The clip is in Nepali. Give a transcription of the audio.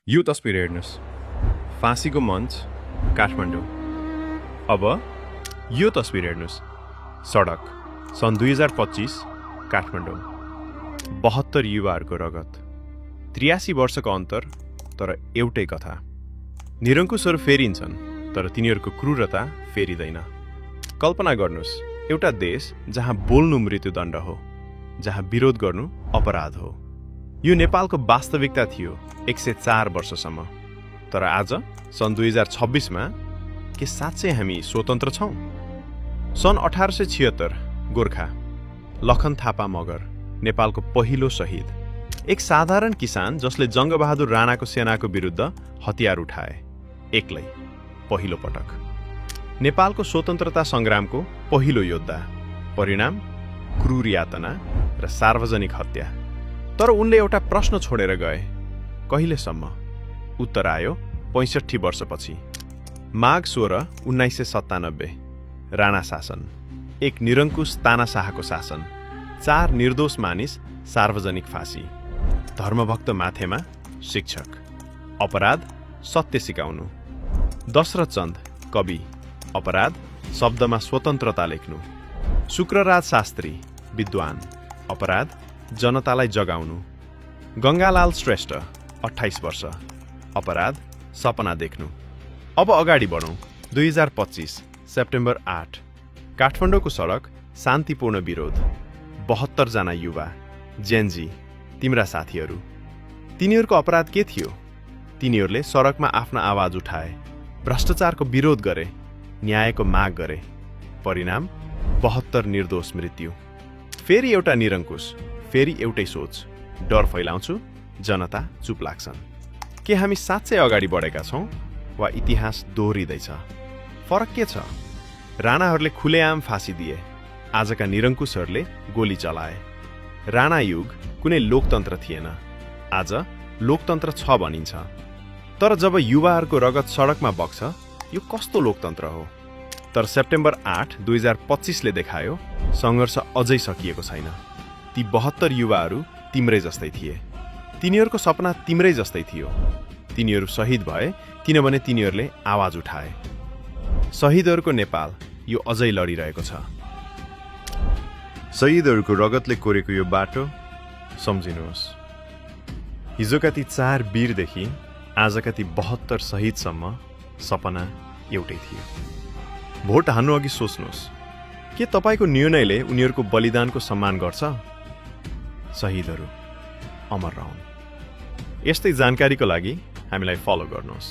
यो तस्बिर हेर्नुहोस्, फाँसीको मञ्च काठमाडौँ। अब यो तस्बिर हेर्नुहोस्, सडक सन् 2025 काठमाडौँ। 72 युवाहरूको रगत, 83 वर्षको अन्तर, तर एउटै कथा। निरङ्कुशहरू फेरिन्छन्, तर तिनीहरूको क्रूरता फेरिँदैन। कल्पना गर्नुहोस्, एउटा देश जहाँ बोल्नु मृत्युदण्ड हो, जहाँ विरोध गर्नु अपराध हो। यो नेपालको वास्तविकता थियो 104 वर्षसम्म। तर आज सन् 2026मा के साँच्चै हामी स्वतन्त्र छौँ? सन् 1876 गोर्खा, लखन थापा मगर, नेपालको पहिलो शहीद। एक साधारण किसान जसले जङ्गबहादुर राणाको सेनाको विरुद्ध हतियार उठाए, एक्लै, पहिलो पटक। नेपालको स्वतन्त्रता सङ्ग्रामको पहिलो योद्धा। परिणाम क्रूर यातना र सार्वजनिक हत्या। तर उनले एउटा प्रश्न छोडेर गए, कहिलेसम्म? उत्तर आयो 65 वर्षपछि। माघ 16, 1997, राणा शासन। एक निरङ्कुश तानाशाहको शासन। 4 निर्दोष मानिस, सार्वजनिक फाँसी। धर्मभक्त माथेमा शिक्षक। अपराध सत्य सिकाउनु। दशरथ चन्द कवि। अपराध शब्दमा स्वतन्त्रता लेख्नु। शुक्रराज शास्त्री विद्वान। अपराध जनतालाई जगाउनु। गङ्गालाल श्रेष्ठ 28 वर्ष। अपराध सपना देख्नु। अब अगाडि बढौँ। 2025 सेप्टेम्बर 8, काठमाडौँको सडक शान्तिपूर्ण विरोध। 72 जना युवा, जेनजी, तिम्रा साथीहरू। तिनीहरूको अपराध के थियो? तिनीहरूले सडकमा आफ्ना आवाज उठाए, भ्रष्टाचारको विरोध गरे, न्यायको माग गरे। परिणाम 72 निर्दोष मृत्यु। फेरि एउटा निरङ्कुश, फेरि एउटै सोच। डर फैलाउँछु, जनता चुप लाग्छन्। के हामी साँच्चै अगाडि बढेका छौँ वा इतिहास दोहोरिँदैछ? फरक के छ? राणाहरूले खुलेआम फाँसी दिए, आजका निरङ्कुशहरूले गोली चलाए। राणा युग कुनै लोकतन्त्र थिएन, आज लोकतन्त्र छ भनिन्छ। तर जब युवाहरूको रगत सडकमा बग्छ, यो कस्तो लोकतन्त्र हो? तर सेप्टेम्बर 8, 2025ले देखायो, सङ्घर्ष अझै सकिएको छैन। ती 72 युवाहरू तिम्रै जस्तै थिए। तिनीहरूको सपना तिम्रै जस्तै थियो। तिनीहरू शहीद भए किनभने तिनीहरूले आवाज उठाए। शहीदहरूको नेपाल यो अझै लडिरहेको छ। शहीदहरूको रगतले कोरेको यो बाटो सम्झिनुहोस्। हिजोका ती 4 वीरदेखि आजका ती 72 शहीदसम्म सपना एउटै थियो। भोट हान्नु अघि सोच्नुहोस्, के तपाईँको निर्णयले उनीहरूको बलिदानको सम्मान गर्छ? शहीदहरू अमर रहन्। यस्तै जानकारीको लागि हामीलाई फलो गर्नुहोस्।